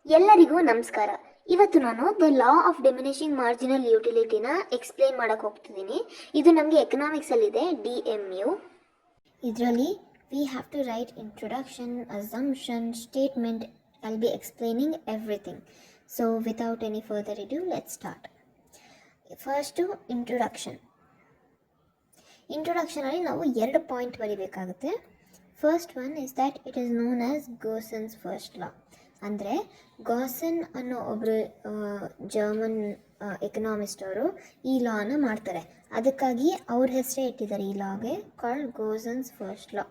ಎಲ್ಲರಿಗೂ ನಮಸ್ಕಾರ. ಇವತ್ತು ನಾನು the law of diminishing marginal ಯುಟಿಲಿಟಿನ ಎಕ್ಸ್ಪ್ಲೇನ್ ಮಾಡಕ್ಕೆ ಹೋಗ್ತಿದ್ದೀನಿ. ಇದು ನಮಗೆ ಎಕನಾಮಿಕ್ಸಲ್ಲಿದೆ, DMU. ಇದರಲ್ಲಿ we have to write introduction, assumption, statement. I'll be explaining everything. So without any further ado let's start. First ಇಂಟ್ರೊಡಕ್ಷನಲ್ಲಿ ನಾವು 2 ಪಾಯಿಂಟ್ ಬರೀಬೇಕಾಗುತ್ತೆ. First one is that it is known as Gossen's first law. ಅಂದರೆ Gossen ಅನ್ನೋ ಒಬ್ಬರು German economist ಅವರು ಈ ಲಾನ ಮಾಡ್ತಾರೆ. ಅದಕ್ಕಾಗಿ ಅವ್ರ ಹೆಸರೇ ಇಟ್ಟಿದ್ದಾರೆ ಈ ಲಾಗೆ, called Gossen's first law.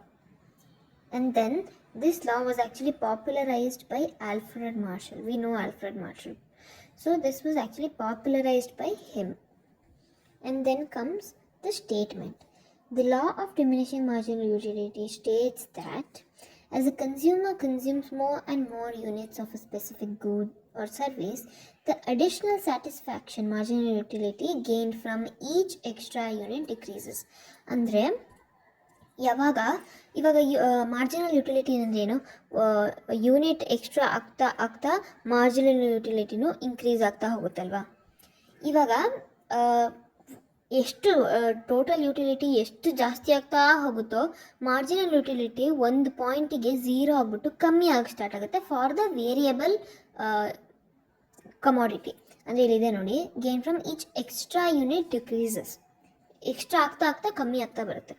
And then this law was actually popularised by Alfred Marshall. We know Alfred Marshall. So this was actually popularised by him. And then comes the statement. The law of diminishing marginal utility states that as a consumer consumes more and more units of a specific good or service, the additional satisfaction marginal utility gained from each extra unit decreases. ಅಂದರೆ ಇವಾಗ marginal utility ಅಂದ್ರೇನು, unit extra ಆಗ್ತಾ marginal ಯುಟಿಲಿಟಿನೂ increase ಆಗ್ತಾ ಹೋಗುತ್ತಲ್ವಾ. ಇವಾಗ ಎಷ್ಟು total utility ಎಷ್ಟು ಜಾಸ್ತಿ ಆಗ್ತಾ ಹೋಗುತ್ತೋ ಮಾರ್ಜಿನಲ್ ಯುಟಿಲಿಟಿ ಒಂದು ಪಾಯಿಂಟಿಗೆ 0 ಆಗಿಬಿಟ್ಟು ಕಮ್ಮಿ ಆಗಿ ಸ್ಟಾರ್ಟ್ ಆಗುತ್ತೆ ಫಾರ್ ದ ವೇರಿಯಬಲ್ ಕಮಾಡಿಟಿ. ಅಂದರೆ ಇಲ್ಲಿದೆ ನೋಡಿ, gain from each extra unit decreases. Extra ಆಗ್ತಾ ಕಮ್ಮಿ ಆಗ್ತಾ ಬರುತ್ತೆ.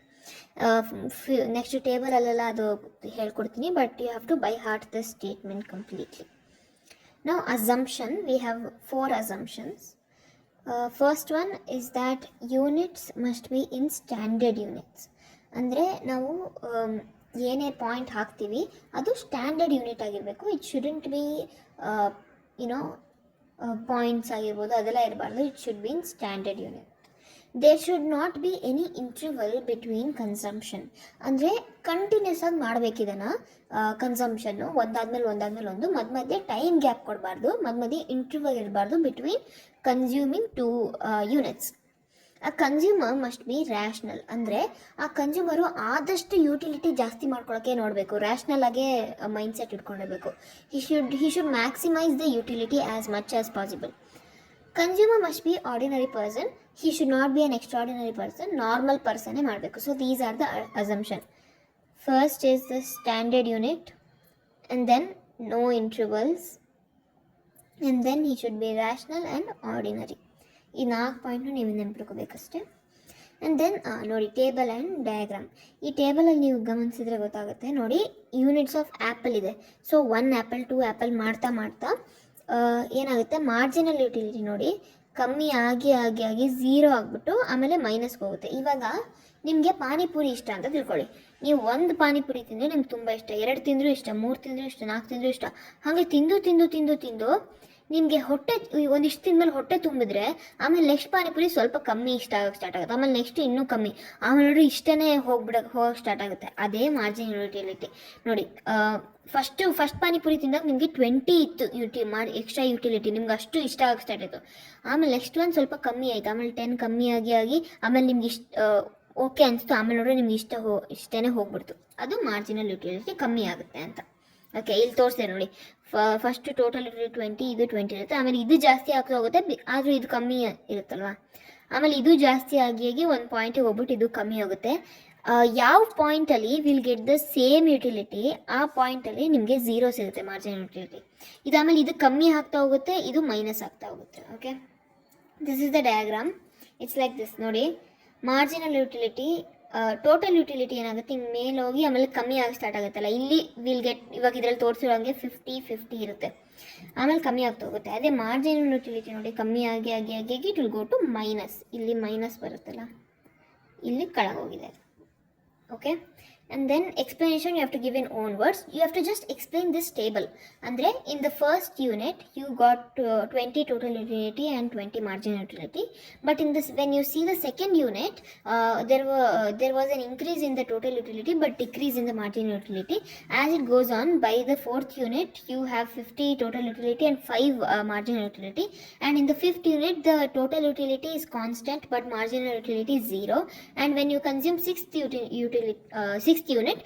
ನೆಕ್ಸ್ಟ್ ಟೇಬಲಲ್ಲೆಲ್ಲ ಅದು ಹೇಳ್ಕೊಡ್ತೀನಿ, but you have to by heart the statement completely. Now assumption, we have 4 assumptions. First one is that units must be in standard units. ಅಂದರೆ ನಾವು ಏನೇ ಪಾಯಿಂಟ್ ಹಾಕ್ತೀವಿ ಅದು ಸ್ಟ್ಯಾಂಡರ್ಡ್ ಯೂನಿಟ್ ಆಗಿರಬೇಕು. ಇಟ್ ಶುಡಂಟ್ ಬಿ ಪಾಯಿಂಟ್ಸ್ ಆಗಿರ್ಬೋದು, ಅದೆಲ್ಲ ಇರಬಾರ್ದು. It should be in standard unit. There should not be any interval between consumption. ಅಂದರೆ ಕಂಟಿನ್ಯೂಸ್ ಆಗಿ ಮಾಡಬೇಕಿದನ್ನು ಕನ್ಸಂಪ್ಷನ್ನು ಒಂದಾದ್ಮೇಲೆ ಒಂದು, ಮಧ್ಯೆ ಟೈಮ್ ಗ್ಯಾಪ್ ಕೊಡಬಾರ್ದು, ಮಧ್ಯೆ ಇಂಟರ್ವಲ್ ಇರಬಾರ್ದು ಬಿಟ್ವೀನ್ ಕನ್ಸ್ಯೂಮಿಂಗ್ 2 units. ಆ ಕನ್ಸ್ಯೂಮರ್ ಮಸ್ಟ್ ಬಿ ರ್ಯಾಷನಲ್. ಅಂದರೆ ಆ ಕನ್ಸ್ಯೂಮರು ಆದಷ್ಟು ಯುಟಿಲಿಟಿ ಜಾಸ್ತಿ ಮಾಡ್ಕೊಳ್ಳೋಕ್ಕೆ ನೋಡಬೇಕು, ರ್ಯಾಷನಲ್ ಆಗೇ ಮೈಂಡ್ಸೆಟ್ ಇಟ್ಕೊಂಡಿರಬೇಕು. He should maximise the utility as much as possible. Consumer must be ordinary person. He should not be an extraordinary person, normal ಪರ್ಸನ್ನೇ ಮಾಡಬೇಕು. So these are the assumption. First is the standard unit, and then no intervals, and then he should be rational and ordinary. ಈ 4 ಪಾಯಿಂಟ್ನು ನೀವು ನೆನಪಿಟ್ಕೋಬೇಕಷ್ಟೇ. And then ನೋಡಿ, table and diagram. ಈ ಟೇಬಲಲ್ಲಿ ನೀವು ಗಮನಿಸಿದ್ರೆ ಗೊತ್ತಾಗುತ್ತೆ ನೋಡಿ, ಯೂನಿಟ್ಸ್ ಆಫ್ ಆ್ಯಪಲ್ ಇದೆ. ಸೊ 1 ಆ್ಯಪಲ್ 2 ಆ್ಯಪಲ್ ಮಾಡ್ತಾ ಏನಾಗುತ್ತೆ, ಮಾರ್ಜಿನಲ್ ಯುಟಿಲಿಟಿ ನೋಡಿ ಕಮ್ಮಿ ಆಗಿ 0 ಆಗಿಬಿಟ್ಟು ಆಮೇಲೆ ಮೈನಸ್ಗೆ ಹೋಗುತ್ತೆ. ಇವಾಗ ನಿಮಗೆ ಪಾನಿಪುರಿ ಇಷ್ಟ ಅಂತ ತಿಳ್ಕೊಳ್ಳಿ. ನೀವು 1 ಪಾನಿಪುರಿ ತಿಂದರೆ ನಿಮ್ಗೆ ತುಂಬ ಇಷ್ಟ, 2 ತಿಂದರೂ ಇಷ್ಟ, 3 ತಿಂದರೂ ಇಷ್ಟ, 4 ತಿಂದರೂ ಇಷ್ಟ. ಹಾಗೆ ತಿಂದು ನಿಮಗೆ ಹೊಟ್ಟೆ ಒಂದಿಷ್ಟು ತಿಂದಮೇಲೆ ಹೊಟ್ಟೆ ತುಂಬಿದ್ರೆ ಆಮೇಲೆ ನೆಕ್ಸ್ಟ್ ಪಾನಿಪುರಿ ಸ್ವಲ್ಪ ಕಮ್ಮಿ ಇಷ್ಟ ಆಗೋಕ್ಕೆ ಸ್ಟಾರ್ಟ್ ಆಗುತ್ತೆ, ಆಮೇಲೆ ನೆಕ್ಸ್ಟ್ ಇನ್ನೂ ಕಮ್ಮಿ, ಆಮೇಲೆ ನೋಡಿ ಇಷ್ಟನೇ ಹೋಗಕ್ಕೆ ಸ್ಟಾರ್ಟ್ ಆಗುತ್ತೆ. ಅದೇ ಮಾರ್ಜಿನಲ್ ಯುಟಿಲಿಟಿ ನೋಡಿ. ಫಸ್ಟ್ ಪಾನಿಪುರಿ ತಿಂದಾಗ ನಿಮಗೆ 20 ಇತ್ತು ಎಕ್ಸ್ಟ್ರಾ ಯುಟಿಲಿಟಿ, ನಿಮ್ಗೆ ಅಷ್ಟು ಇಷ್ಟ ಆಗಕ್ಕೆ ಸ್ಟಾರ್ಟ್ ಆಯಿತು. ಆಮೇಲೆ ನೆಕ್ಸ್ಟ್ ಒಂದು ಸ್ವಲ್ಪ ಕಮ್ಮಿ ಆಯಿತು, ಆಮೇಲೆ 10 ಕಮ್ಮಿ ಆಗಿ ಆಮೇಲೆ ನಿಮ್ಗೆ ಓಕೆ ಅನಿಸ್ತು, ಆಮೇಲೆ ನೋಡ್ರೆ ನಿಮ್ಗೆ ಇಷ್ಟೇ ಹೋಗ್ಬಿಡ್ತು. ಅದು ಮಾರ್ಜಿನಲ್ ಯುಟಿಲಿಟಿ ಕಮ್ಮಿ ಆಗುತ್ತೆ ಅಂತ. ಓಕೆ, ಇಲ್ಲಿ ತೋರಿಸ್ದೆ ನೋಡಿ, ಫಸ್ಟ್ ಟೋಟಲ್ ಯುಟಿಲಿಟಿ 20, ಇದು 20 ಇರುತ್ತೆ. ಆಮೇಲೆ ಇದು ಜಾಸ್ತಿ ಆಗ್ತಾ ಹೋಗುತ್ತೆ, ಆದರೂ ಇದು ಕಮ್ಮಿ ಇರುತ್ತಲ್ವ. ಆಮೇಲೆ ಇದು ಜಾಸ್ತಿ ಆಗಿ 1 ಪಾಯಿಂಟಿಗೆ ಹೋಗ್ಬಿಟ್ಟು ಇದು ಕಮ್ಮಿ ಹೋಗುತ್ತೆ. ಯಾವ ಪಾಯಿಂಟಲ್ಲಿ will get the same utility, ಆ ಪಾಯಿಂಟಲ್ಲಿ ನಿಮಗೆ 0 ಸಿಗುತ್ತೆ ಮಾರ್ಜಿನಲ್ ಯುಟಿಲಿಟಿ. ಇದಾದಮೇಲೆ ಇದು ಕಮ್ಮಿ ಆಗ್ತಾ ಹೋಗುತ್ತೆ, ಇದು ಮೈನಸ್ ಆಗ್ತಾ ಹೋಗುತ್ತೆ. Okay, this is the diagram. It's like this ನೋಡಿ. ಮಾರ್ಜಿನಲ್ ಯುಟಿಲಿಟಿ, ಟೋಟಲ್ ಯುಟಿಲಿಟಿ ಏನಾಗುತ್ತೆ, ಹಿಂಗೆ ಮೇಲೆ ಹೋಗಿ ಆಮೇಲೆ ಕಮ್ಮಿ ಆಗಿ ಸ್ಟಾರ್ಟ್ ಆಗುತ್ತಲ್ಲ, ಇಲ್ಲಿ ವಿಲ್ ಗೆಟ್, ಇವಾಗ ಇದರಲ್ಲಿ ತೋರಿಸಿರೋ ಹಂಗೆ 50 ಇರುತ್ತೆ, ಆಮೇಲೆ ಕಮ್ಮಿ ಆಗ್ತಾ ಹೋಗುತ್ತೆ. ಅದೇ ಮಾರ್ಜಿನಲ್ ಯುಟಿಲಿಟಿ ನೋಡಿ ಕಮ್ಮಿ ಆಗಿ it will go to minus. ಇಲ್ಲಿ ಮೈನಸ್ ಬರುತ್ತಲ್ಲ, ಇಲ್ಲಿ ಕೆಳಗೋಗಿದೆ. Okay, and then explanation you have to give in own words. You have to just explain this table. Andre in the first unit you got 20 total utility and 20 marginal utility, but in this, when you see the second unit, there was an increase in the total utility but decrease in the marginal utility. As it goes on, by the fourth unit you have 50 total utility and 5 marginal utility, and in the fifth unit the total utility is constant but marginal utility is 0, and when you consume sixth fifth unit,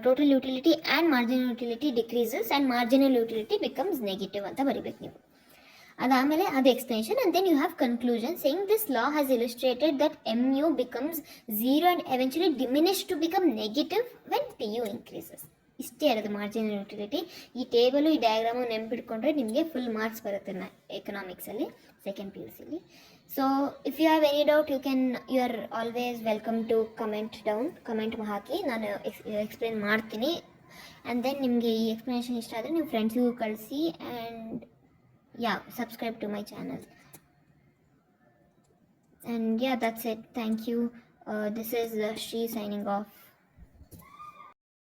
total utility and marginal utility decreases and marginal utility becomes negative ಅಂತ ಬರಿಬೇಕು ನೀವು. ಅದಾದಮೇಲೆ ಅದು explanation and then you have conclusion saying this law has illustrated that mu becomes 0 and eventually diminished to become negative when pu increases. ಇಷ್ಟೇ ಇರೋದು marginal utility. ಈ table ಈ diagram ನೆನ್ಪಿಟ್ಕೊಂಡ್ರೆ ನಿಮಗೆ ಫುಲ್ ಮಾರ್ಕ್ಸ್ ಬರುತ್ತೆ ಎಕನಾಮಿಕ್ಸಲ್ಲಿ ಸೆಕೆಂಡ್ ಪಿ ಯು ಸಿಲಿ. So if you have any doubt you are always welcome to comment ಹಾಕಿ, ನಾನು ಎಕ್ಸ್ಪ್ಲೇನ್ ಮಾಡ್ತೀನಿ. ಆ್ಯಂಡ್ ದೆನ್ ನಿಮಗೆ ಈ ಎಕ್ಸ್ಪ್ಲನೇಷನ್ ಇಷ್ಟ ಆದರೆ ನೀವು ಫ್ರೆಂಡ್ಸಿಗೂ ಕಳಿಸಿ. And subscribe to my channel. And that's it. Thank you. This is Shri signing off.